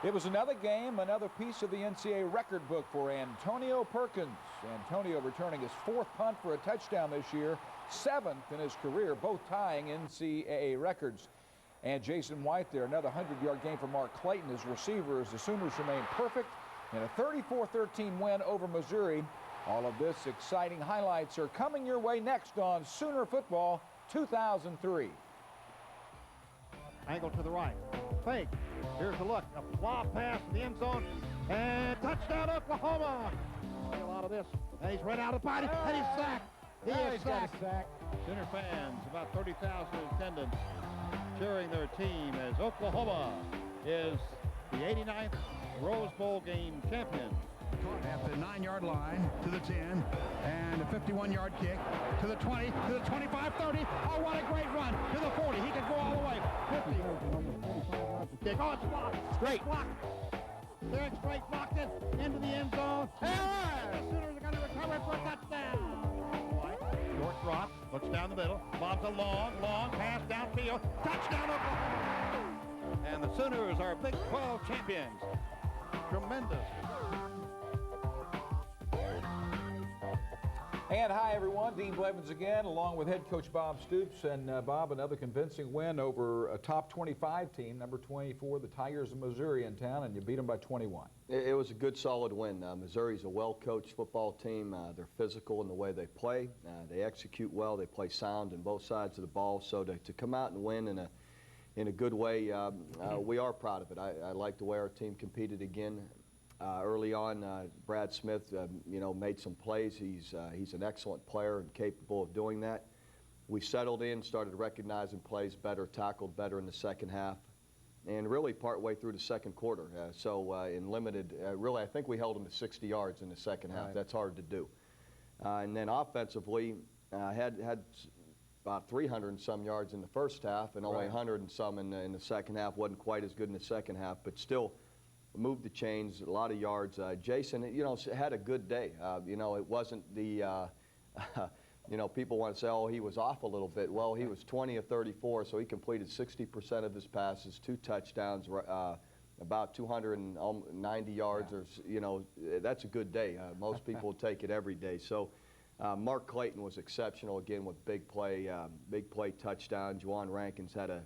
It was another game, another piece of the NCAA record book for Antonio Perkins. Antonio returning his 4th punt for a touchdown this year, 7th in his career, both tying NCAA records. And Jason White there, another 100-yard game for Mark Clayton as receiver as the Sooners remain perfect in a 34-13 win over Missouri. All of this exciting highlights are coming your way next on Sooner Football 2003. Angle to the right. Fake. Here's the look. A flop pass to the end zone. And touchdown, Oklahoma. See a lot of this. And he's run out of body. And he's sacked. He is sacked. Sooner fans, about 30,000 attendants, cheering their team as Oklahoma is the 89th Rose Bowl game champion. At the 9-yard line to the 10, and a 51-yard kick to the 20, to the 25, 30. Oh, what a great run to the 40. He could go all the way. 50. Kick. Oh, it's blocked. Straight. Blocked. Derek Straight blocked it into the end zone. And the Sooners are going to recover for a touchdown. Short drop, looks down the middle, lobs a long pass downfield. Touchdown, Oklahoma. And the Sooners are Big 12 champions. Tremendous. And hi, everyone. Dean Blevins again, along with head coach Bob Stoops. And Bob, another convincing win over a top 25 team, number 24, the Tigers of Missouri in town, and you beat them by 21. It was a good, solid win. Missouri's a well-coached football team. They're physical in the way they play. They execute well. They play sound on both sides of the ball. So to come out and win in a good way, we are proud of it. I like the way our team competed again. Early on, Brad Smith, made some plays. He's an excellent player and capable of doing that. We settled in, started recognizing plays better, tackled better in the second half, and really partway through the second quarter. In limited, really, I think we held them to 60 yards in the second half. Right. That's hard to do. And then offensively, had about 300 and some yards in the first half, and only 100 and some in the second half. Wasn't quite as good in the second half, but still moved the chains, a lot of yards. Jason, had a good day. It wasn't the, people want to say, oh, he was off a little bit. Well, he was 20 of 34, so he completed 60% of his passes, 2 touchdowns, about 290 yards. Yeah. Or, that's a good day. Most people would take it every day. So Mark Clayton was exceptional again with big play touchdown. Juwan Rankins had a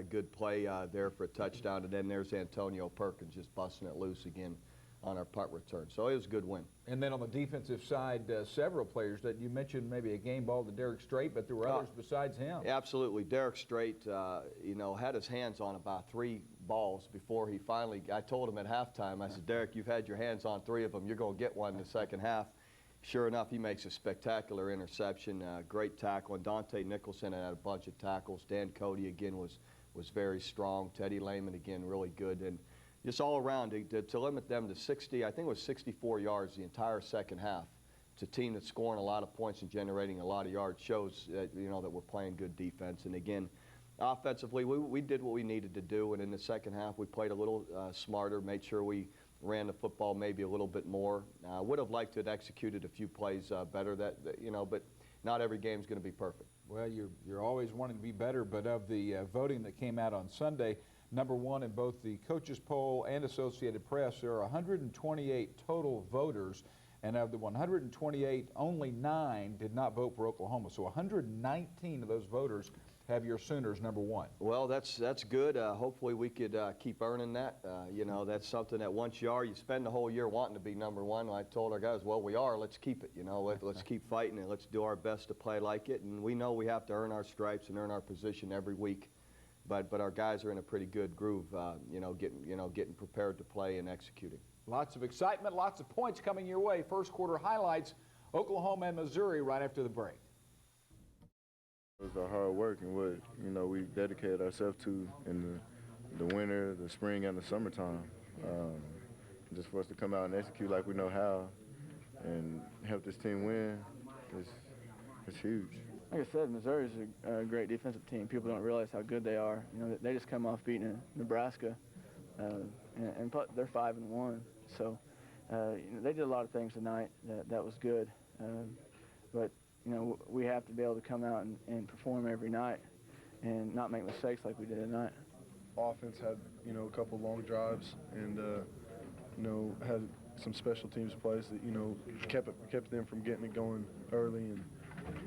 good play there for a touchdown, and then there's Antonio Perkins just busting it loose again on our punt return. So it was a good win. And then on the defensive side, several players that you mentioned, maybe a game ball to Derek Strait, but there were others besides him. Absolutely. Derek Strait, had his hands on about 3 balls before he finally, I told him at halftime, I said, Derek, you've had your hands on 3 of them. You're going to get one in the second half. Sure enough, he makes a spectacular interception, great tackle. And Dante Nicholson had a bunch of tackles. Dan Cody, again, was very strong. Teddy Lehman, again, really good. And just all around, to limit them to 60, I think it was 64 yards the entire second half. It's a team that's scoring a lot of points and generating a lot of yards. Shows that, that we're playing good defense. And again, offensively, we did what we needed to do. And in the second half, we played a little smarter, made sure we ran the football maybe a little bit more. Would have liked to have executed a few plays better, but not every game is going to be perfect. Well, you're always wanting to be better, but of the voting that came out on Sunday, number 1 in both the coaches poll and Associated Press, there are 128 total voters, and of the 128, only 9 did not vote for Oklahoma. So 119 of those voters have your Sooners number 1. Well, that's good. Hopefully we could keep earning that. That's something that once you are, you spend the whole year wanting to be number 1. I told our guys, well, we are. Let's keep it. Let's keep fighting and let's do our best to play like it. And we know we have to earn our stripes and earn our position every week. But our guys are in a pretty good groove, getting prepared to play and executing. Lots of excitement, lots of points coming your way. First quarter highlights, Oklahoma and Missouri right after the break. It was our hard work and what we dedicated ourselves to in the winter, the spring, and the summertime. Just for us to come out and execute like we know how and help this team win, it's huge. Like I said, Missouri's a great defensive team. People don't realize how good they are. They just come off beating Nebraska, and they're 5-1. So they did a lot of things tonight that was good. But we have to be able to come out and perform every night and not make mistakes like we did tonight. offense had, you know, a couple long drives and, you know, had some special teams plays that, you know, kept them from getting it going early, and,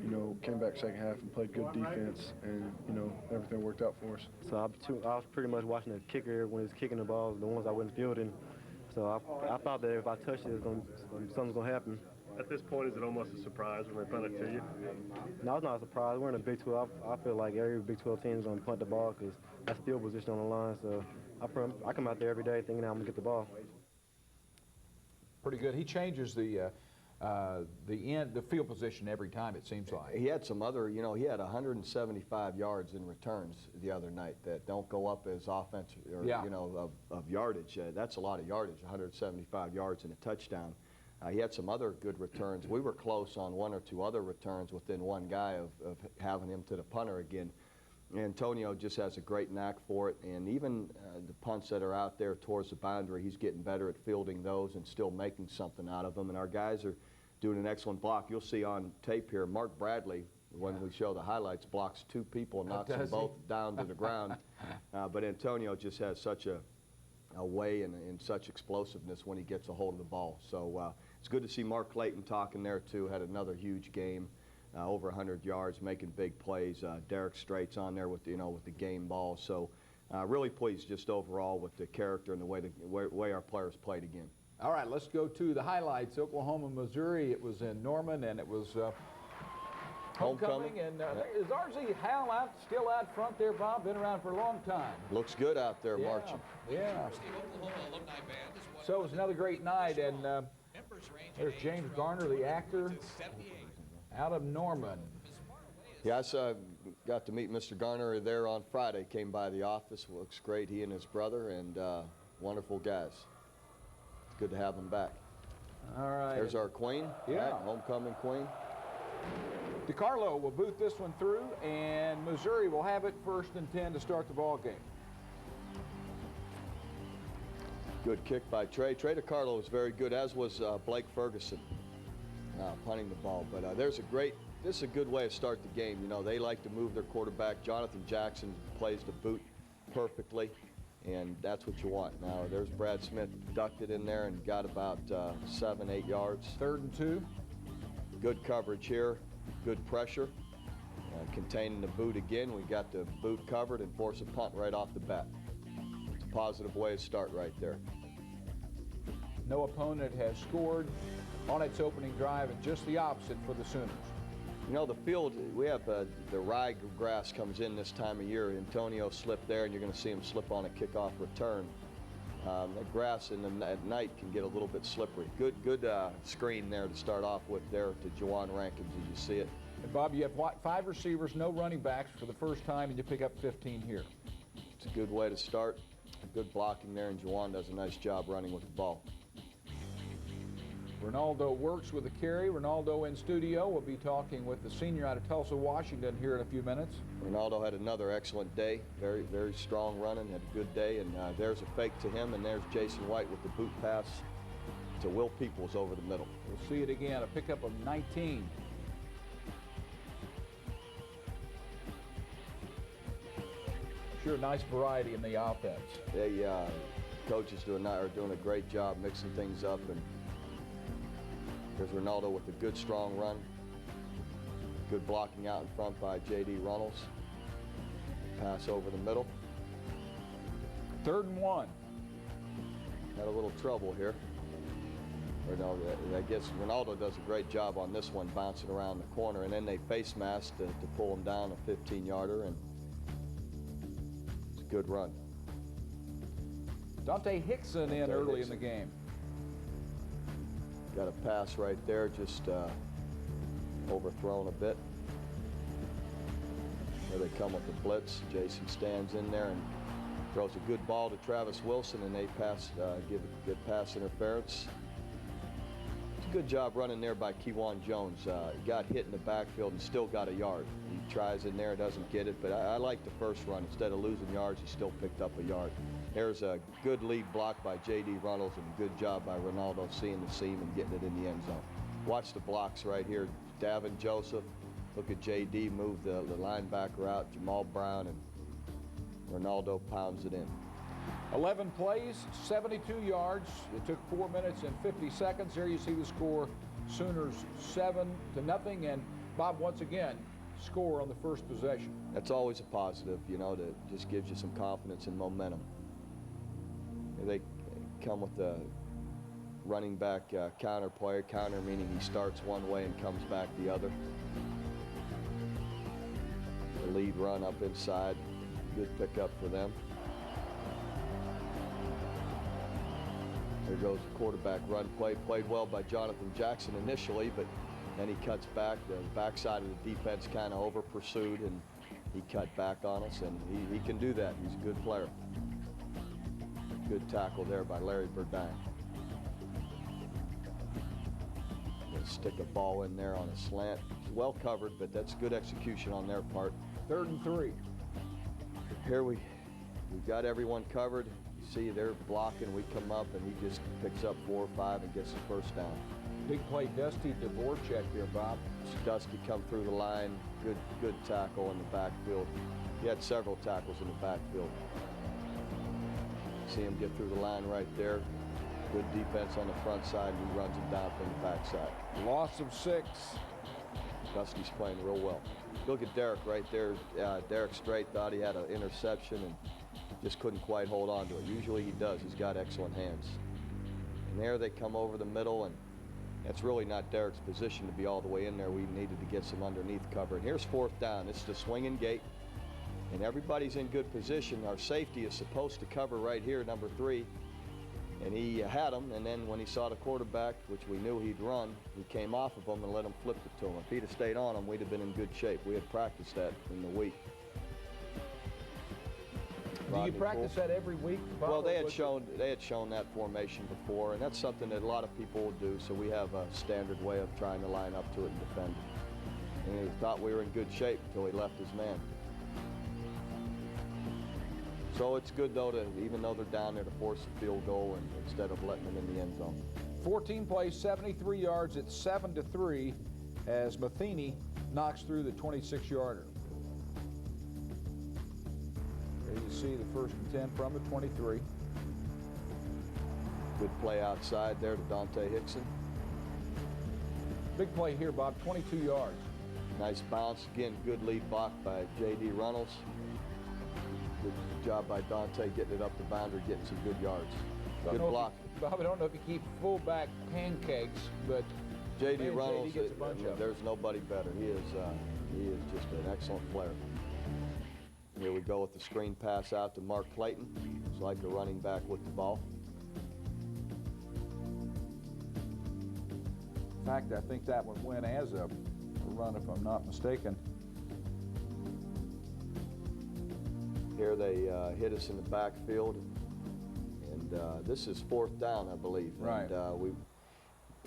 you know, came back second half and played good defense, and, you know, everything worked out for us. So I was pretty much watching the kicker when he was kicking the balls, the ones I wasn't fielding. So I thought that if I touched it, something's going to happen. At this point, is it almost a surprise when they punt it to you? No, it's not a surprise. We're in a Big 12. I feel like every Big 12 team is going to punt the ball because that's field position on the line. So I come out there every day thinking I'm going to get the ball. Pretty good. He changes the field position every time, it seems like. He had some other, you know, he had 175 yards in returns the other night that don't go up as offense or, you know, of yardage. That's a lot of yardage, 175 yards and a touchdown. He had some other good returns. We were close on one or two other returns within one guy of having him to the punter again. Antonio just has a great knack for it, and even the punts that are out there towards the boundary, he's getting better at fielding those and still making something out of them, and our guys are doing an excellent block. You'll see on tape here, Mark Bradley, when we show the highlights, blocks two people and knocks them both down to the ground. But Antonio just has such a way and such explosiveness when he gets a hold of the ball. So it's good to see Mark Clayton talking there too. Had another huge game. Over 100 yards, making big plays. Derek Straight's on there with the game ball. So really pleased just overall with the character and the way our players played again. All right, let's go to the highlights. Oklahoma, Missouri. It was in Norman, and it was homecoming. And is RZ Hal still out front there, Bob? Been around for a long time. Looks good out there marching. Yeah. So it was another great night, and there's James Garner, the actor, out of Norman. Yes, I got to meet Mr. Garner there on Friday. Came by the office. Looks great, he and his brother, and wonderful guys. It's good to have them back. All right. There's our queen. Yeah. Right, homecoming queen. DiCarlo will boot this one through, and Missouri will have it 1st and 10 to start the ball game. Good kick by Trey. Trey DiCarlo was very good, as was Blake Ferguson. Punting the ball, but this is a good way to start the game. You know, they like to move their quarterback. Jonathan Jackson plays the boot perfectly, and that's what you want. Now, there's Brad Smith ducked it in there and got about 7-8 yards. 3rd and 2. Good coverage here, good pressure. Containing the boot again. We got the boot covered and force a punt right off the bat. It's a positive way to start right there. No opponent has scored on its opening drive, and just the opposite for the Sooners. You know, the field, we have the rye grass comes in this time of year. Antonio slipped there, and you're going to see him slip on a kickoff return. The grass at night can get a little bit slippery. Good screen there to start off with there to Juwan Rankins. Did you see it? And Bob, you have 5 receivers, no running backs for the first time, and you pick up 15 here. It's a good way to start. Good blocking there, and Juwan does a nice job running with the ball. Ronaldo works with the carry. Ronaldo in studio. We'll be talking with the senior out of Tulsa, Washington here in a few minutes. Ronaldo had another excellent day. Very, very strong running. Had a good day. And there's a fake to him. And there's Jason White with the boot pass to Will Peoples over the middle. We'll see it again. A pickup of 19. Sure, nice variety in the offense. They coaches are doing a great job mixing things up. And there's Ronaldo with a good, strong run. Good blocking out in front by J.D. Runnels. Pass over the middle. 3rd and 1. Had a little trouble here. I guess Ronaldo does a great job on this one, bouncing around the corner, and then they face mask to pull him down a 15-yarder, and it's a good run. Dante Hickson in early in the game. Got a pass right there, just overthrown a bit. Here they come with the blitz. Jason stands in there and throws a good ball to Travis Wilson, and they give a good pass interference. It's a good job running there by Kewan Jones. He got hit in the backfield and still got a yard. He tries in there, doesn't get it, but I like the first run. Instead of losing yards, he still picked up a yard. There's a good lead block by J.D. Runnels and a good job by Ronaldo seeing the seam and getting it in the end zone. Watch the blocks right here. Davin Joseph, look at J.D. move the linebacker out, Jamal Brown, and Ronaldo pounds it in. 11 plays, 72 yards. It took 4 minutes and 50 seconds. There you see the score. Sooners 7-0. And Bob, once again, score on the first possession. That's always a positive, you know, that just gives you some confidence and momentum. They come with the running back counter play. Counter meaning he starts one way and comes back the other. The lead run up inside. Good pickup for them. There goes the quarterback run play. Played well by Jonathan Jackson initially, but then he cuts back. The backside of the defense kind of over pursued, and he cut back on us, and he can do that. He's a good player. Good tackle there by Larry Burdine. Stick a ball in there on a slant. Well covered, but that's good execution on their part. 3rd and 3. Here we've got everyone covered. You see they're blocking. We come up, and he just picks up 4 or 5 and gets the first down. Big play, Dusty Dvorak here, Bob. Dusty come through the line. Good tackle in the backfield. He had several tackles in the backfield. See him get through the line right there. Good defense on the front side. He runs it down from the backside. Loss of 6. Dusty's playing real well. Look at Derek right there. Derek Strait thought he had an interception and just couldn't quite hold on to it. Usually he does. He's got excellent hands. And there they come over the middle, and that's really not Derek's position to be all the way in there. We needed to get some underneath cover. And here's 4th down. It's the swinging gate, and everybody's in good position. Our safety is supposed to cover right here, number 3. And he had him, and then when he saw the quarterback, which we knew he'd run, he came off of him and let him flip it to him. If he'd have stayed on him, we'd have been in good shape. We had practiced that in the week. Do you practice that every week, Bob? Well, they had shown that formation before, and that's something that a lot of people will do, so we have a standard way of trying to line up to it and defend it. And he thought we were in good shape until he left his man. So it's good, though, to, even though they're down there, to force a field goal and instead of letting them in the end zone. 14 plays, 73 yards. It's 7-3 as Matheny knocks through the 26-yarder. There you see the 1st and 10 from the 23. Good play outside there to Dante Hickson. Big play here, Bob, 22 yards. Nice bounce. Again, good lead block by J.D. Runnels. Good job by Dante getting it up the boundary, getting some good yards. Good block. Bob, I don't know if you keep fullback pancakes, but J.D. Runnels, gets a bunch of there's nobody better. He is just an excellent player. Here we go with the screen pass out to Mark Clayton. It's like a running back with the ball. In fact, I think that one went as a run, if I'm not mistaken. Here they hit us in the backfield, and this is 4th down, I believe. Right. And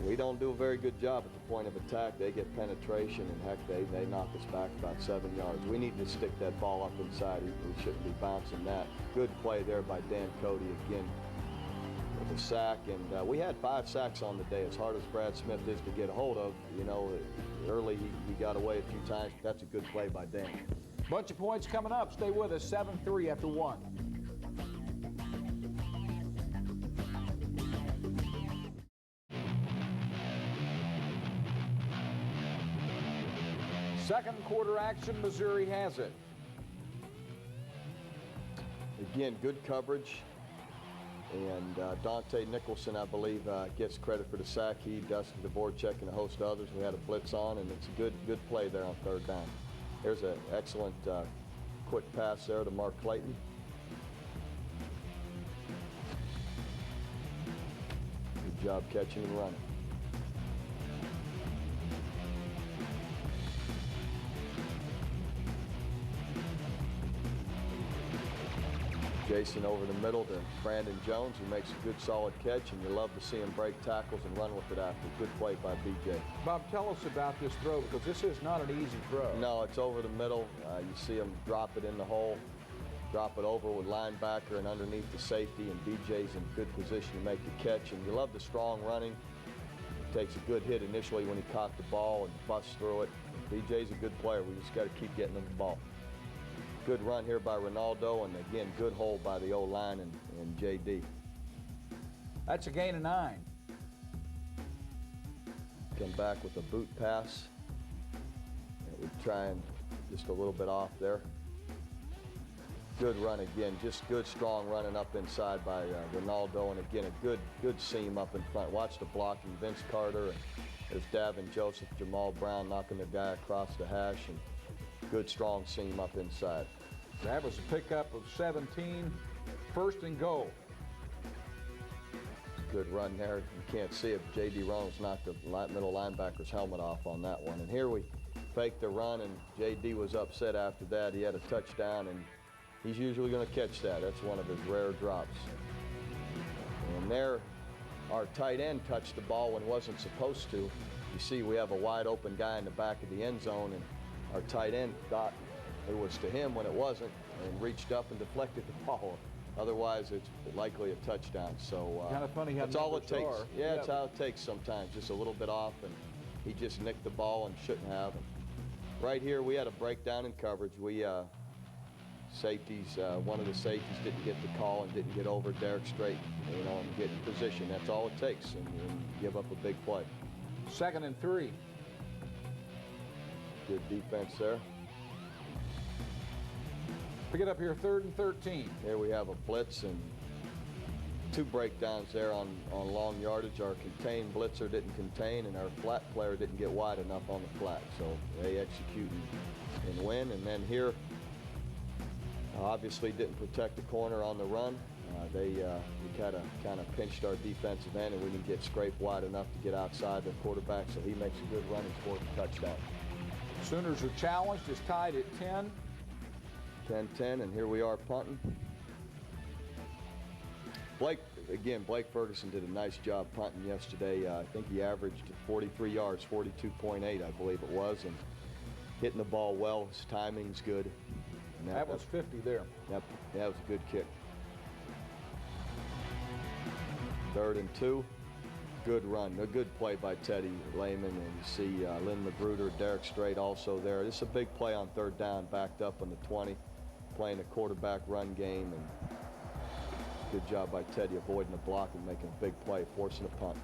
we don't do a very good job at the point of attack. They get penetration, and heck, they knock us back about 7 yards. We need to stick that ball up inside. We shouldn't be bouncing that. Good play there by Dan Cody again with a sack, and we had 5 sacks on the day. As hard as Brad Smith is to get a hold of, you know, early he got away a few times. That's a good play by Dan. Bunch of points coming up. Stay with us. 7-3 after 1. Second quarter action, Missouri has it. Again, good coverage. And Dante Nicholson, I believe, gets credit for the sack. He, Dusty Dvorak, and a host of others. We had a blitz on, and it's a good play there on 3rd down. There's an excellent quick pass there to Mark Clayton. Good job catching and running. Jason over the middle to Brandon Jones, who makes a good solid catch, and you love to see him break tackles and run with it after. Good play by BJ. Bob, tell us about this throw, because this is not an easy throw. No, it's over the middle. You see him drop it in the hole, drop it over with linebacker and underneath the safety, and BJ's in good position to make the catch. And you love the strong running. He takes a good hit initially when he caught the ball and busts through it. BJ's a good player. We just got to keep getting him the ball. Good run here by Ronaldo, and again, good hold by the O-line and J.D. That's a gain of 9. Come back with a boot pass. And we're trying just a little bit off there. Good run again, just good strong running up inside by Ronaldo, and again a good seam up in front. Watch the blocking, Vince Carter, and there's Davin Joseph, Jamal Brown knocking the guy across the hash, and good strong seam up inside. That was a pickup of 17, 1st and goal. Good run there. You can't see it. J.D. Reynolds knocked the middle linebacker's helmet off on that one. And here we faked the run, and J.D. was upset after that. He had a touchdown, and he's usually going to catch that. That's one of his rare drops. And there, our tight end touched the ball when wasn't supposed to. You see, we have a wide open guy in the back of the end zone, and our tight end thought it was to him when it wasn't, and reached up and deflected the ball. Otherwise, it's likely a touchdown. So kind of funny how that's all it takes. are. Yeah, that's how it takes sometimes, just a little bit off, and he just nicked the ball and shouldn't have. And right here, we had a breakdown in coverage. We safeties, one of the safeties didn't get the call and didn't get over Derek Straight, and get in position. That's all it takes, and give up a big play. 2nd and 3. Good defense there. Pick it up here, 3rd and 13. Here we have a blitz and 2 breakdowns there on long yardage. Our contained blitzer didn't contain, and our flat player didn't get wide enough on the flat. So they execute and win. And then here, obviously didn't protect the corner on the run. We kind of pinched our defensive end, and we didn't get scraped wide enough to get outside the quarterback. So he makes a good run and scores a touchdown. Sooners are challenged. It's tied at 10. 10-10, and here we are punting. Blake Ferguson did a nice job punting yesterday. I think he averaged 43 yards, 42.8, I believe it was, and hitting the ball well. His timing's good. And that was 50 there. Yep, that was a good kick. 3rd and 2. Good run, a good play by Teddy Lehman, and you see Lynn Magruder, Derek Straight also there. This is a big play on 3rd down, backed up on the 20, playing a quarterback run game, and good job by Teddy avoiding the block and making a big play, forcing a punt.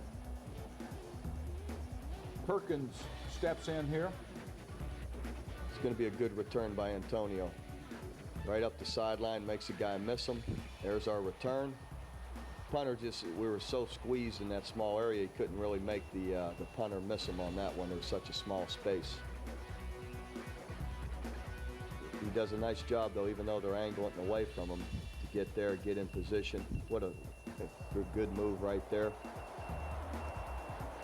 Perkins steps in here. It's going to be a good return by Antonio. Right up the sideline, makes the guy miss him. There's our return. Punter we were so squeezed in that small area, he couldn't really make the punter miss him on that one. There was such a small space. He does a nice job, though, even though they're angling away from him, to get there, get in position. What a good move right there.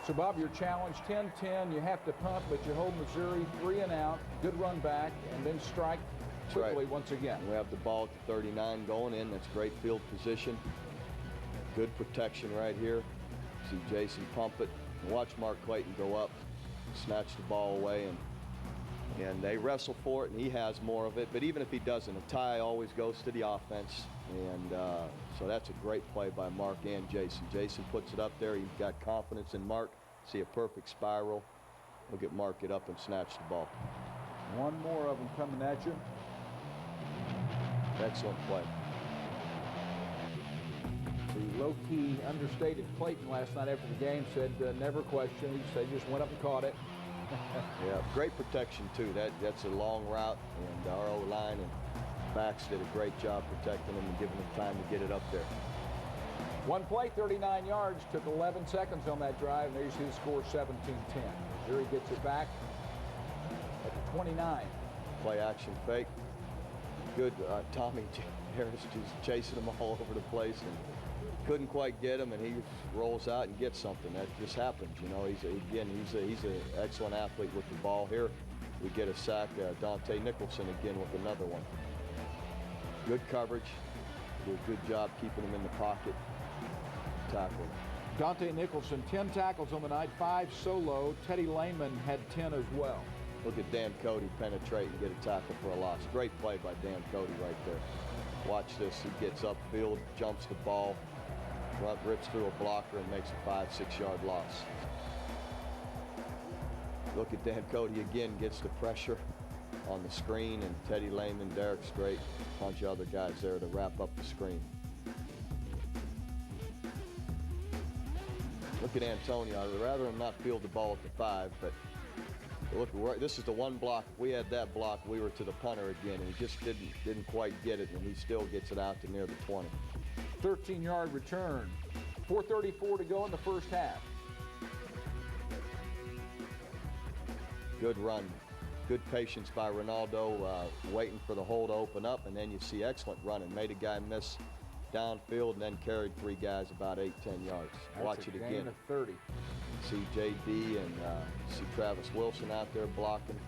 So, Bob, you're challenged 10-10. You have to punt, but you hold Missouri 3 and out. Good run back, and then strike quickly once again. We have the ball at the 39 going in. That's great field position. Good protection right here. See Jason pump it. Watch Mark Clayton go up, snatch the ball away, and they wrestle for it, and he has more of it. But even if he doesn't, a tie always goes to the offense. And so that's a great play by Mark and Jason. Jason puts it up there. He's got confidence in Mark. See a perfect spiral. Look at Mark get up and snatch the ball. One more of them coming at you. Excellent play. The low-key understated Clayton last night after the game said never question. He said just went up and caught it. Yeah, great protection too. That's a long route, and our O-line and backs did a great job protecting him and giving him time to get it up there. One play, 39 yards, took 11 seconds on that drive, and there you see the score, 17-10. Missouri gets it back at the 29. Play action fake. Good, Tommy Harris just chasing him all over the place and couldn't quite get him, and he rolls out and gets something. That just happens, you know. He's an excellent athlete with the ball. Here we get a sack. Dante Nicholson again with another one. Good coverage. Did a good job keeping him in the pocket. Tackle. Dante Nicholson, 10 tackles on the night, 5 solo. Teddy Lehman had 10 as well. Look at Dan Cody penetrate and get a tackle for a loss. Great play by Dan Cody right there. Watch this. He gets upfield, jumps the ball, rips through a blocker, and makes a 5-6 yard loss. Look at Dan Cody again, gets the pressure on the screen, and Teddy Lehman, Derek Strait, a bunch of other guys there to wrap up the screen. Look at Antonio. I'd rather him not field the ball at the 5, but look, this is the one block. If we had that block, we were to the punter again, and he just didn't quite get it, and he still gets it out to near the 20. 13-yard return. 4:34 to go in the first half. Good run. Good patience by Ronaldo, waiting for the hole to open up, and then you see excellent running. Made a guy miss downfield and then carried 3 guys about 8-10 yards. Watch it again. Gain of 30. See JD and see Travis Wilson out there blocking.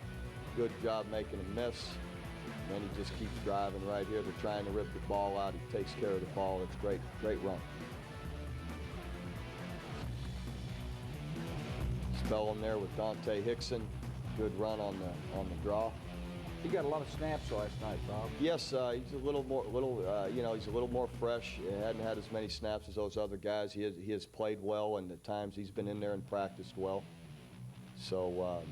Good job making a miss. And then he just keeps driving right here. They're trying to rip the ball out. He takes care of the ball. It's great, great run. Spell him there with Dante Hickson. Good run on the draw. He got a lot of snaps last night, Bob. Yes, he's a little more, he's a little more fresh. He hadn't had as many snaps as those other guys. He has played well, and at times he's been in there and practiced well. So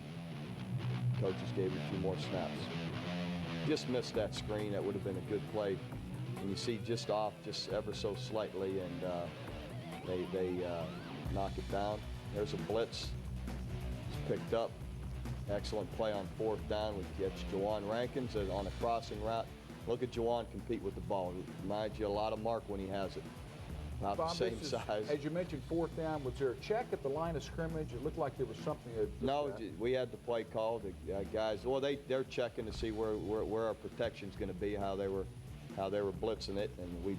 coaches gave him a few more snaps. Just missed that screen. That would have been a good play. And you see just off, just ever so slightly, and they knock it down. There's a blitz. It's picked up. Excellent play on 4th down. We catch Jawan Rankins on a crossing route. Look at Jawan compete with the ball. It reminds you a lot of Mark when he has it. About Bob, the same size. As you mentioned, 4th down. Was there a check at the line of scrimmage? It looked like there was something. No, we had the play called. The guys, well, they're checking to see where our protection's going to be, how they were blitzing it, and we,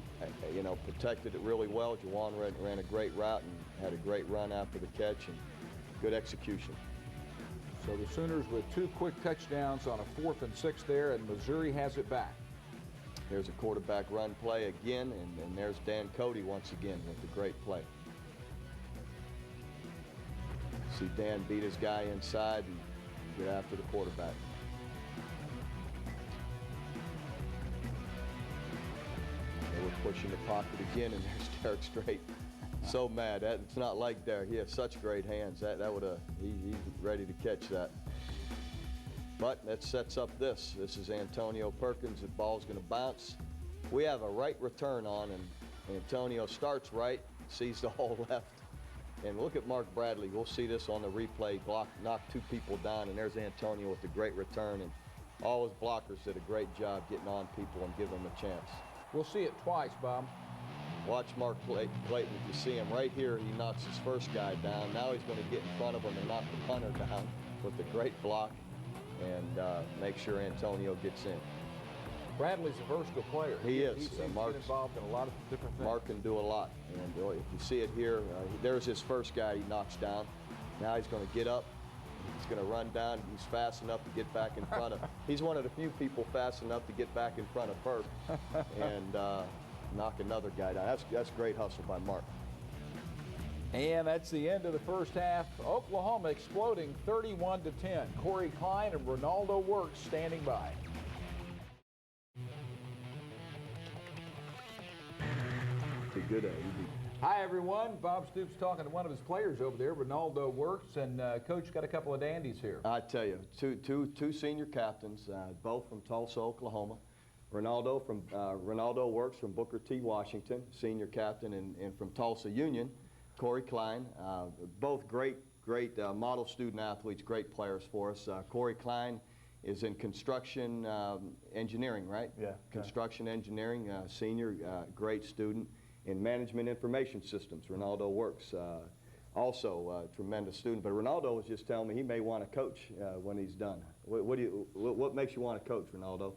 protected it really well. Jawan ran a great route and had a great run after the catch, and good execution. So the Sooners with 2 quick touchdowns on a 4th and 6 there, and Missouri has it back. There's a quarterback run play again, and there's Dan Cody once again with a great play. See Dan beat his guy inside and get after the quarterback. They were pushing the pocket again, and there's Derek Strait. So mad. It's not like Derek. He has such great hands. That would have. He's ready to catch that. But that sets up this. This is Antonio Perkins. The ball's going to bounce. We have a right return on, and Antonio starts right, sees the hole left. And look at Mark Bradley. We'll see this on the replay. Knocked 2 people down, and there's Antonio with a great return. And all his blockers did a great job getting on people and giving them a chance. We'll see it twice, Bob. Watch Mark Clayton. If you see him right here, he knocks his first guy down. Now he's going to get in front of him and knock the punter down with a great block and make sure Antonio gets in. Bradley's a versatile player. He is. He's involved in a lot of different things. Mark can do a lot. And if you see it here, there's his first guy he knocks down. Now he's going to get up. He's going to run down. He's fast enough to get back in front of. He's one of the few people fast enough to get back in front of Perk and knock another guy down. That's great hustle by Mark. And that's the end of the first half. Oklahoma exploding 31-10. Corey Klein and Ronaldo Works standing by. Be good at it. Hi, everyone. Bob Stoops talking to one of his players over there, Ronaldo Works, and Coach got a couple of dandies here. I tell you, two senior captains, both from Tulsa, Oklahoma. Ronaldo Works from Booker T. Washington, senior captain, and from Tulsa Union, Corey Klein. Both great model student athletes, great players for us. Corey Klein is in construction engineering, right? Yeah. Construction engineering, senior, great student. In management information systems, Ronaldo Works. Also a tremendous student. But Ronaldo was just telling me he may want to coach when he's done. What makes you want to coach, Ronaldo?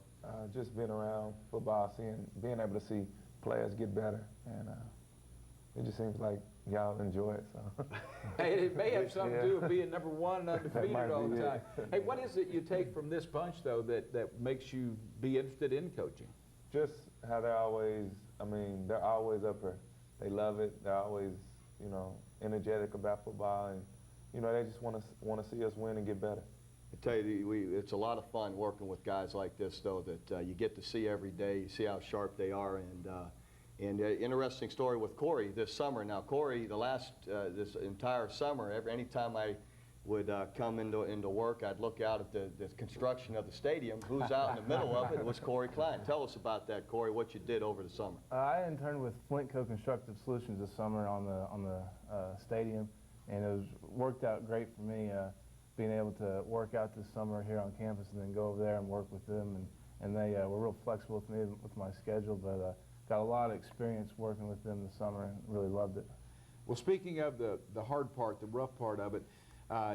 Just being around football, being able to see players get better, and it just seems like y'all enjoy it. So. Hey, it may have something to do with being number 1 and undefeated all the time. Hey, what is it you take from this bunch, though, that makes you be interested in coaching? Just how they're always, they're always up here. They love it. They're always, energetic about football, and, they just want to see us win and get better. I tell you, it's a lot of fun working with guys like this, though, that you get to see every day. You see how sharp they are, and interesting story with Corey this summer. Now, Corey, this entire summer, anytime I would come into work, I'd look out at the construction of the stadium. Who's out in the middle of it? It was Corey Klein. Tell us about that, Corey, what you did over the summer. I interned with Flint Co-Constructive Solutions this summer on the stadium, and it worked out great for me being able to work out this summer here on campus and then go over there and work with them. And they were real flexible with me with my schedule, but got a lot of experience working with them this summer and really loved it. Well, speaking of the hard part, the rough part of it,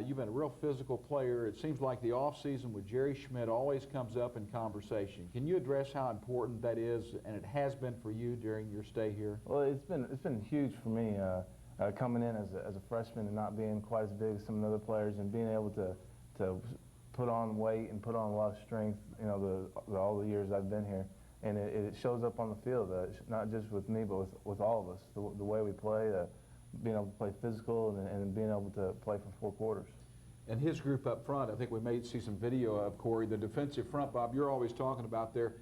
you've been a real physical player. It seems like the off-season with Jerry Schmidt always comes up in conversation. Can you address how important that is, and it has been for you during your stay here? Well, it's been huge for me coming in as a freshman and not being quite as big as some of the other players, and being able to put on weight and put on a lot of strength, you know, all the years I've been here. And it shows up on the field, not just with me, but with all of us. The way we play, being able to play physical and being able to play for 4 quarters. And his group up front, I think we may see some video of, Corey, the defensive front. Bob, you're always talking about their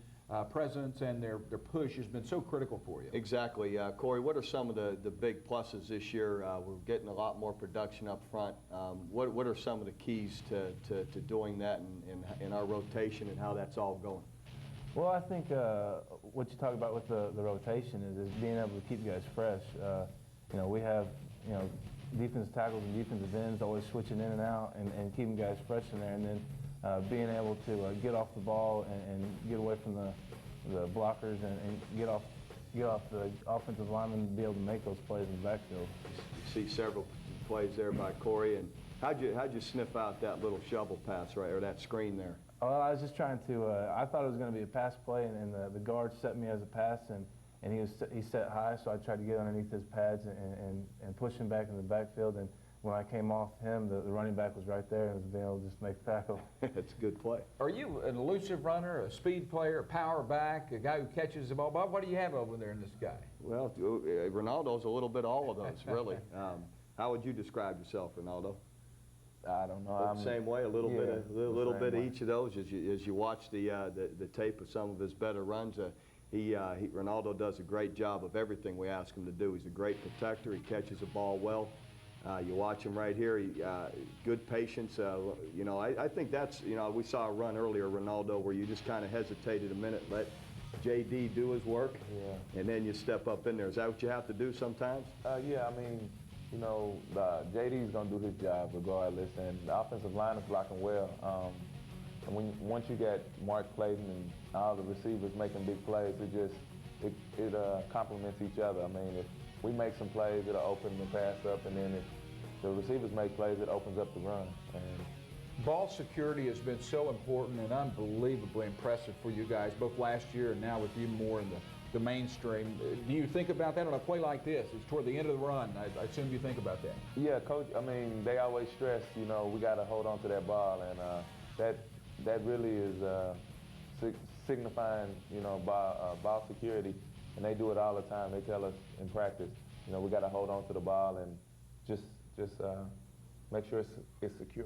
presence and their push has been so critical for you. Exactly. Corey, what are some of the big pluses this year? We're getting a lot more production up front. What are some of the keys to doing that in our rotation and how that's all going? Well, I think what you talk about with the rotation is being able to keep guys fresh. You know, we have, you know, defensive tackles and defensive ends always switching in and out and keeping guys fresh in there, and then being able to get off the ball and get away from the blockers and get off the offensive linemen and be able to make those plays in the backfield. You see several plays there by Corey, and how'd you sniff out that little shovel pass right, or that screen there? Well, I was just trying to, I thought it was going to be a pass play, and the guard set me as a pass, and he set high, so I tried to get underneath his pads and push him back in the backfield. And when I came off him, the running back was right there and was being able to just make the tackle. That's a good play. Are you an elusive runner, a speed player, a power back, a guy who catches the ball? Bob, what do you have over there in this guy? Well, Ronaldo's a little bit all of those, really. How would you describe yourself, Ronaldo? I don't know. Same way, a little bit of each of those. As you watch the tape of some of his better runs, Ronaldo does a great job of everything we ask him to do. He's a great protector. He catches the ball well. You watch him right here. Good patience. You know, I think that's, you know, we saw a run earlier, Ronaldo, where you just kind of hesitated a minute, let JD do his work, and then you step up in there. Is that what you have to do sometimes? Yeah, I mean, you know, JD's going to do his job regardless, and the offensive line is blocking well. And once you get Mark Clayton and all the receivers making big plays, it complements each other. I mean, if we make some plays, it'll open the pass up, and then if the receivers make plays, it opens up the run. And ball security has been so important and unbelievably impressive for you guys, both last year and now with you more in the mainstream. Do you think about that on a play like this? It's toward the end of the run. I assume you think about that. Yeah, Coach, I mean, they always stress, you know, we got to hold on to that ball, and that really is signifying, you know, ball security, and they do it all the time. They tell us in practice, you know, we got to hold on to the ball and just make sure it's secure.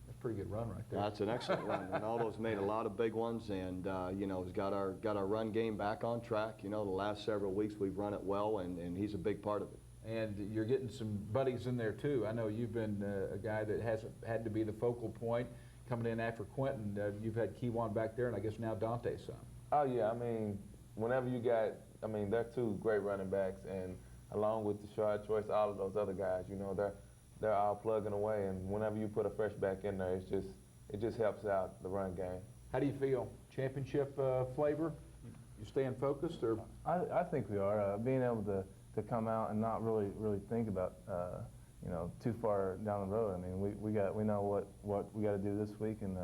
That's a pretty good run right there. That's an excellent run. Ronaldo's made a lot of big ones, and you know, has got our run game back on track. You know, the last several weeks we've run it well, and he's a big part of it. And you're getting some buddies in there too. I know you've been a guy that hasn't had to be the focal point coming in after Quentin. You've had Keywan back there, and I guess now Dante's son. Oh yeah, I mean, whenever you got, I mean, they're 2 great running backs, and along with the Shard Choice, all of those other guys, you know, they're all plugging away, and whenever you put a fresh back in there, it just helps out the run game. How do you feel? Championship flavor? You staying focused, or? I think we are. Being able to come out and not really think about you know, too far down the road. I mean, we know what we got to do this week, and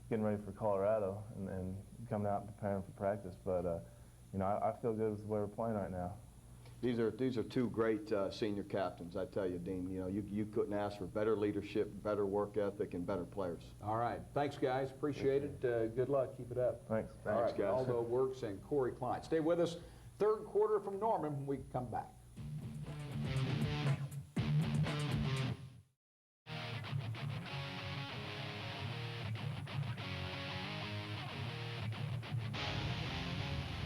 getting ready for Colorado and coming out and preparing for practice. But you know, I feel good with the way we're playing right now. These are 2 great senior captains. I tell you, Dean. You know, you couldn't ask for better leadership, better work ethic, and better players. All right, thanks guys. Appreciate it. Good luck. Keep it up. Thanks. All right, guys. Aldo Works and Corey Klein. Stay with us. 3rd quarter from Norman when we come back.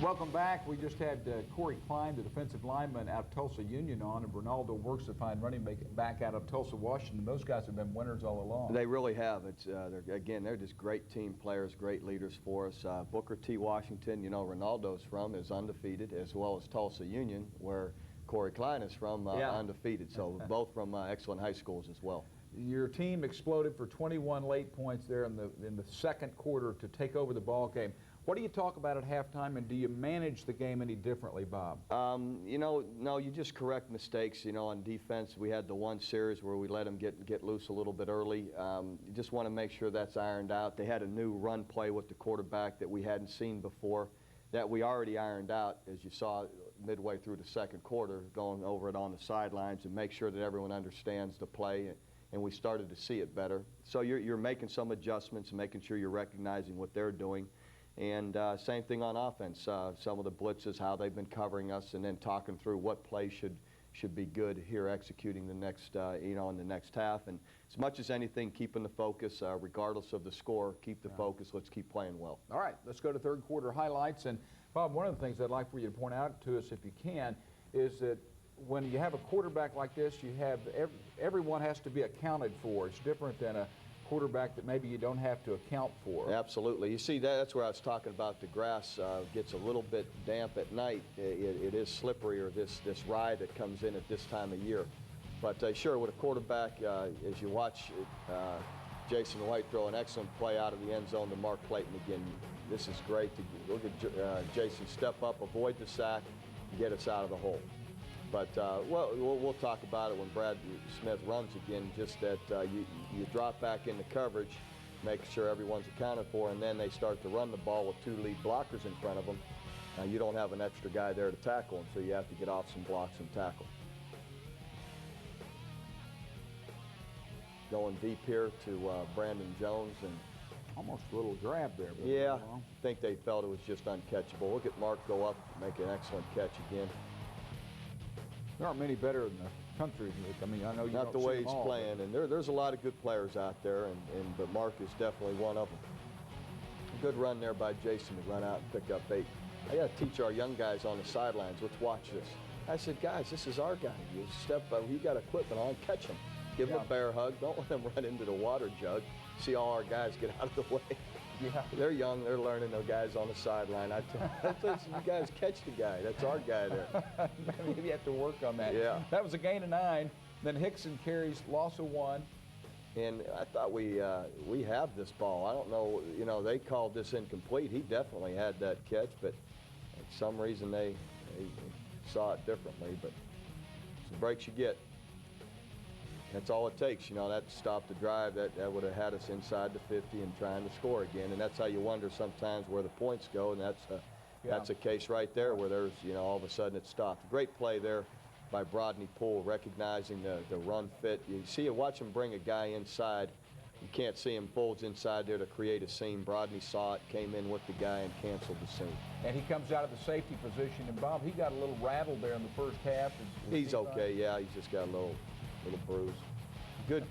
Welcome back. We just had Corey Klein, the defensive lineman out of Tulsa Union on, and Ronaldo Works, the fine running back out of Tulsa, Washington. Those guys have been winners all along. They really have. They're just great team players, great leaders for us. Booker T. Washington, you know, Ronaldo's from, is undefeated, as well as Tulsa Union, where Corey Klein is from, undefeated. So both from excellent high schools as well. Your team exploded for 21 late points there in the second quarter to take over the ball game. What do you talk about at halftime, and do you manage the game any differently, Bob? You know, no, you just correct mistakes. You know, on defense, we had the one series where we let them get loose a little bit early. You just want to make sure that's ironed out. They had a new run play with the quarterback that we hadn't seen before, that we already ironed out, as you saw midway through the second quarter, going over it on the sidelines and make sure that everyone understands the play, and we started to see it better. So you're making some adjustments and making sure you're recognizing what they're doing. And same thing on offense. Some of the blitzes, how they've been covering us, and then talking through what play should be good here, executing the next, in the next half. And as much as anything, keeping the focus, regardless of the score, keep the focus. Let's keep playing well. All right, let's go to third quarter highlights. And Bob, one of the things I'd like for you to point out to us, if you can, is that when you have a quarterback like this, you have everyone has to be accounted for. It's different than a quarterback that maybe you don't have to account for. Absolutely. You see, that's where I was talking about. The grass gets a little bit damp at night. It is slippery, or this ride that comes in at this time of year. But sure, with a quarterback, as you watch Jason White throw an excellent play out of the end zone to Mark Clayton again, this is great. To look at Jason step up, avoid the sack, and get us out of the hole. But we'll talk about it when Brad Smith runs again, just that you drop back into coverage, make sure everyone's accounted for, and then they start to run the ball with two lead blockers in front of them. You don't have an extra guy there to tackle them, so you have to get off some blocks and tackle. Going deep here to Brandon Jones, and almost a little grab there. But yeah, I think they felt it was just uncatchable. Look at Mark go up, make an excellent catch again. There aren't many better in the country. I mean, I know you not don't the way see he's them all, playing, and there's a lot of good players out there, but Mark is definitely one of them. A good run there by Jason to run out and pick up 8. I got to teach our young guys on the sidelines. Let's watch this. I said, guys, this is our guy. You step up, he got equipment on, catch him. Give him a bear hug. Don't let him run into the water jug. See all our guys get out of the way. Yeah. They're young. They're learning. The guys on the sideline. I tell you guys, catch the guy. That's our guy there. Maybe you have to work on that. Yeah. That was a gain of 9. Then Hickson carries, loss of 1. And I thought we have this ball. I don't know. You know, they called this incomplete. He definitely had that catch, but for some reason they saw it differently. But it's the breaks you get. That's all it takes, you know. That stopped the drive. That would have had us inside the 50 and trying to score again. And that's how you wonder sometimes where the points go. And that's a case right there where there's, you know, all of a sudden it stopped. Great play there by Brodney Poole, recognizing the run fit. You see it, watch him bring a guy inside. You can't see him, folds inside there to create a seam. Brodney saw it, came in with the guy, and canceled the seam. And he comes out of the safety position. And Bob, he got a little rattled there in the first half. He's okay, yeah. He's just got a little bruise. Good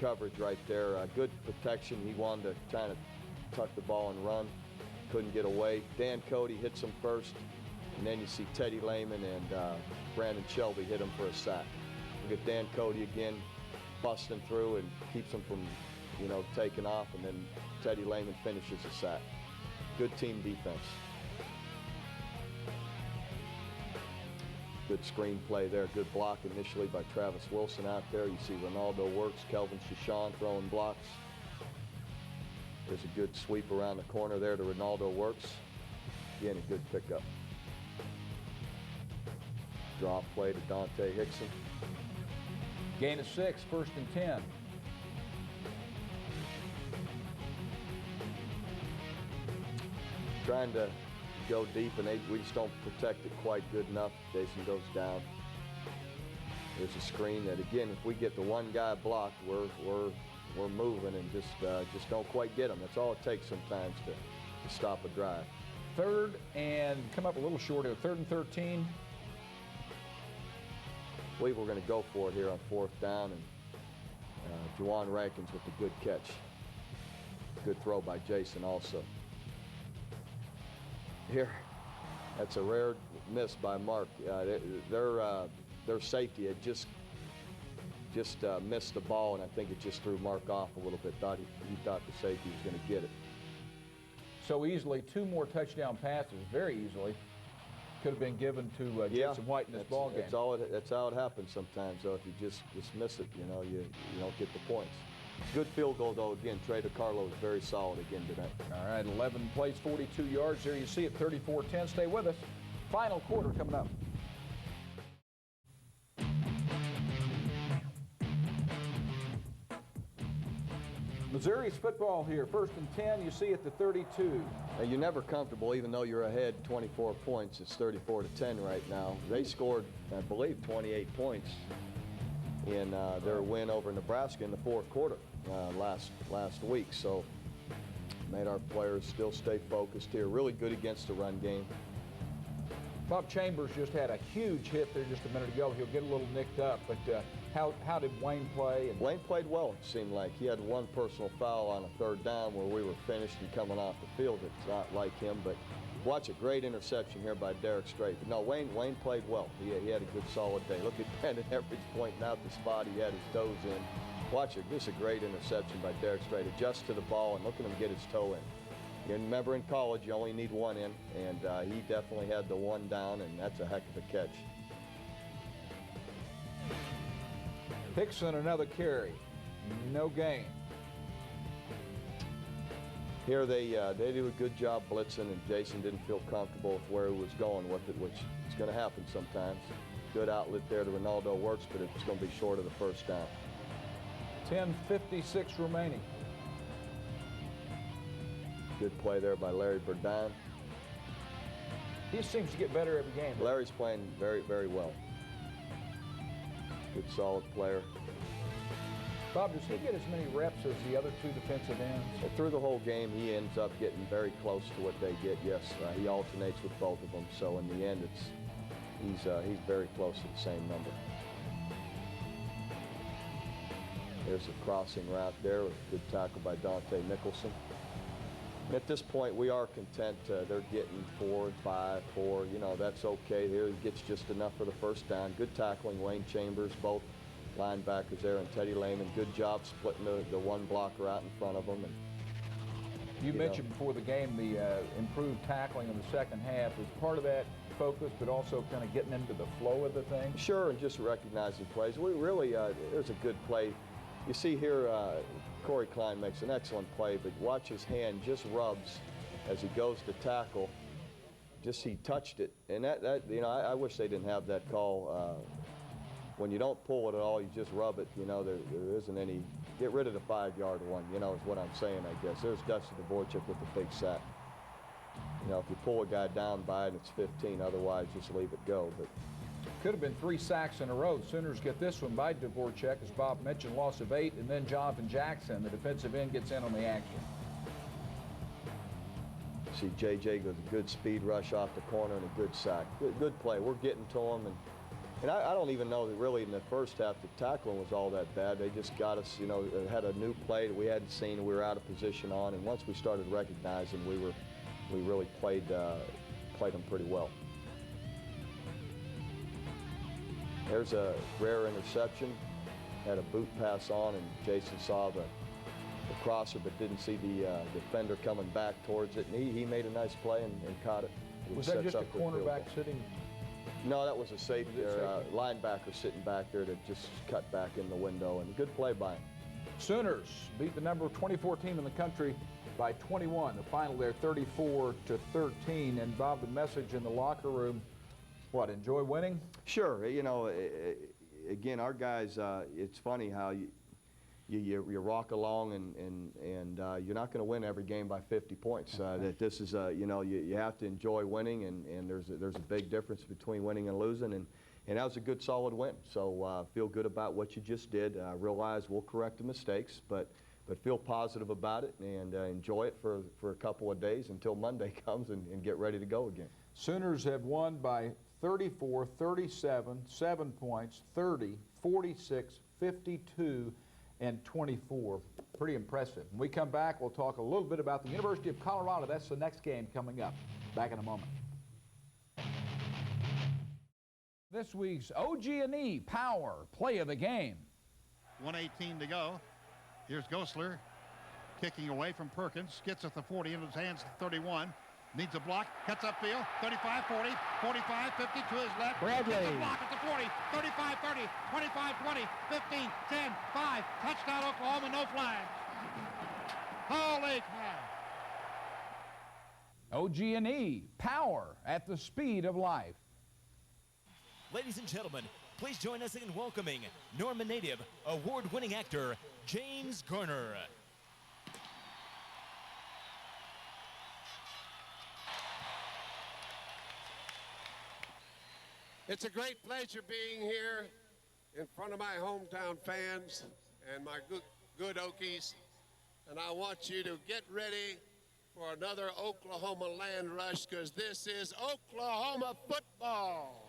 coverage right there. Good protection. He wanted to try to tuck the ball and run. Couldn't get away. Dan Cody hits him first. And then you see Teddy Lehman and Brandon Shelby hit him for a sack. Look at Dan Cody again, busting through and keeps him from, you know, taking off. And then Teddy Lehman finishes the sack. Good team defense. Good screen play there. Good block initially by Travis Wilson out there. You see Ronaldo Works, Kelvin Shoshon throwing blocks. There's a good sweep around the corner there to Ronaldo Works. Again, a good pickup. Drop play to Dante Hickson. Gain of 6, 1st and 10. Trying to go deep, and we just don't protect it quite good enough. Jason goes down. There's a screen that, again, if we get the one guy blocked, we're moving and just don't quite get him. That's all it takes sometimes to stop a drive. 3rd and come up a little short here. 3rd and 13. I believe we're going to go for it here on 4th down, and Juwan Rankins with the good catch. Good throw by Jason also. Here, That's a rare miss by Mark. Their safety had just missed the ball, and I think it just threw Mark off a little bit. He thought the safety was going to get it. So easily, 2 more touchdown passes, very easily, could have been given to Jason White in this ball game. That's how it happens sometimes, though. If you just miss it, you know, you don't get the points. Good field goal, though. Again, Trey DeCarlo was very solid again today. All right, 11 plays, 42 yards. There you see it, 34-10. Stay with us. Final quarter coming up. Missouri's football here. 1st and 10, you see at the 32. You're never comfortable, even though you're ahead 24 points. It's 34-10 right now. They scored, I believe, 28 points in their win over Nebraska in the 4th quarter last week. So made our players still stay focused here. Really good against the run game. Bob Chambers just had a huge hit there just a minute ago. He'll get a little nicked up, but how did Wayne play? Wayne played well, it seemed like. He had one personal foul on a 3rd down where we were finished and coming off the field. It's not like him, but watch a great interception here by Derek Strait. But no, Wayne played well. He had a good, solid day. Look at Brandon Everidge pointing out the spot he had his toes in. Watch it. This is a great interception by Derek Strait. Adjusts to the ball and look at him get his toe in. You remember in college, you only need one in, and he definitely had the one down, and that's a heck of a catch. Hickson, another carry. No gain. Here they do a good job blitzing, and Jason didn't feel comfortable with where he was going with it, which is going to happen sometimes. Good outlet there to Ronaldo works, but it's going to be short of the 1st down. 10:56 remaining. Good play there by Larry Burdine. He seems to get better every game. Larry's playing very, very well. Good, solid player. Bob, does he get as many reps as the other 2 defensive ends? Through the whole game, he ends up getting very close to what they get, yes. He alternates with both of them, so in the end, he's very close to the same number. There's a crossing route there. Good tackle by Dante Nicholson. At this point, we are content. They're getting 4 and 5, 4. You know, that's okay. Here he gets just enough for the 1st down. Good tackling, Wayne Chambers, both linebackers there, and Teddy Lehman. Good job splitting the one blocker out in front of them. And, you mentioned before the game the improved tackling in the 2nd half. Is part of that focus, but also kind of getting into the flow of the thing? Sure, and just recognizing plays. We really, there's a good play. You see here, Corey Klein makes an excellent play, but watch his hand just rubs as he goes to tackle. Just he touched it, and that you know, I wish they didn't have that call. When you don't pull it at all, you just rub it. You know, there isn't any. Get rid of the 5-yard one. You know, is what I'm saying. I guess there's Dusty Dvorak with the big sack. You know, if you pull a guy down by it, it's 15. Otherwise, just leave it go. But could have been 3 sacks in a row. The Sooners get this one by Dvorak, as Bob mentioned, loss of 8, and then Jonathan Jackson, the defensive end, gets in on the action. See JJ with a good speed rush off the corner and a good sack. Good play. We're getting to him, and I don't even know that really in the 1st half the tackling was all that bad. They just got us, you know, had a new play that we hadn't seen and we were out of position on, and once we started recognizing, we really played them pretty well. There's a rare interception. Had a boot pass on, and Jason saw the crosser but didn't see the defender coming back towards it, and he made a nice play and caught it. Was that just a cornerback sitting? No, that was a safety, linebacker sitting back there that just cut back in the window, and good play by him. Sooners beat the number 24 team in the country by 21. The final there, 34-13. And Bob, the message in the locker room, what, enjoy winning? Sure. You know, again, our guys, it's funny how you rock along and you're not going to win every game by 50 points. That this is, you know, you have to enjoy winning, and there's a big difference between winning and losing, and that was a good, solid win. So feel good about what you just did. Realize we'll correct the mistakes, but feel positive about it and enjoy it for a couple of days until Monday comes and get ready to go again. Sooners have won by 34, 37, 7 points, 30, 46, 52, and 24. Pretty impressive. When we come back, we'll talk a little bit about the University of Colorado. That's the next game coming up. Back in a moment. This week's OG&E Power Play of the Game. 1:18 to go. Here's Gosler kicking away from Perkins. Gets at the 40 into his hands to 31. Needs a block. Cuts upfield. 35, 40, 45, 50 to his left. Bradley. Gets a block at the 40, 35, 30, 25, 20, 15, 10, 5. Touchdown Oklahoma, no flag. Holy cow. OG&E Power at the speed of life. Ladies and gentlemen, please join us in welcoming Norman native, award-winning actor, James Garner. It's a great pleasure being here in front of my hometown fans and my good Okies. And I want you to get ready for another Oklahoma land rush, because this is Oklahoma football.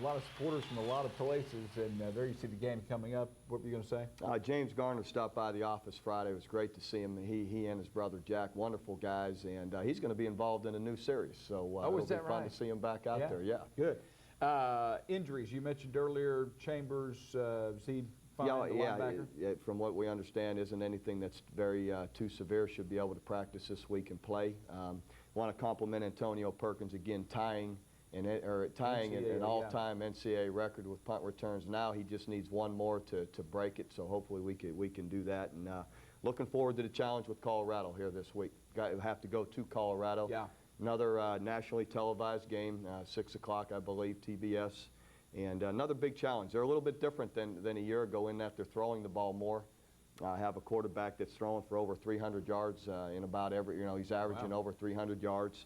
A lot of supporters from a lot of places, and there you see the game coming up. What were you going to say? James Garner stopped by the office Friday. It was great to see him. He and his brother Jack, wonderful guys, and he's going to be involved in a new series. So it'll be fun to see him back out there. Yeah, good. Injuries, you mentioned earlier, Chambers, is he fine, the linebacker? Yeah, from what we understand, isn't anything that's very too severe. Should be able to practice this week and play. Want to compliment Antonio Perkins again, tying an all-time NCAA record with punt returns. Now he just needs one more to break it, so hopefully we can do that. And looking forward to the challenge with Colorado here this week. Have to go to Colorado. Yeah. Another nationally televised game, 6 o'clock, I believe, TBS. And another big challenge. They're a little bit different than a year ago in that they're throwing the ball more. Have a quarterback that's throwing for over 300 yards in about every, he's averaging over 300 yards.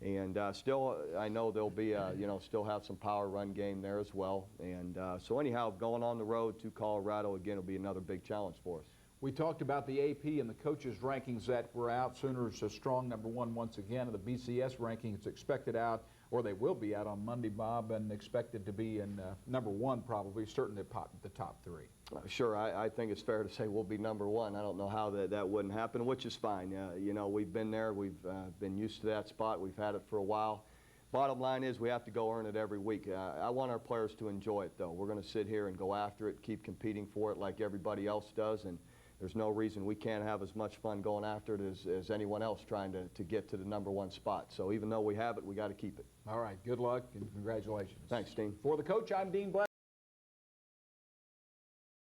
And still, I know there'll be, still have some power run game there as well. And so anyhow, going on the road to Colorado again will be another big challenge for us. We talked about the AP and the coaches' rankings that were out. Sooners a strong #1 once again. And the BCS rankings expected out, or they will be out on Monday, Bob, and expected to be in #1 probably, certainly the top 3. Sure, I think it's fair to say we'll be #1. I don't know how that wouldn't happen, which is fine. We've been there. We've been used to that spot. We've had it for a while. Bottom line is we have to go earn it every week. I want our players to enjoy it, though. We're going to sit here and go after it, keep competing for it like everybody else does, and there's no reason we can't have as much fun going after it as anyone else trying to get to the #1 spot. So even though we have it, we got to keep it. All right, good luck and congratulations. Thanks, Dean. For the coach, I'm Dean Blevins.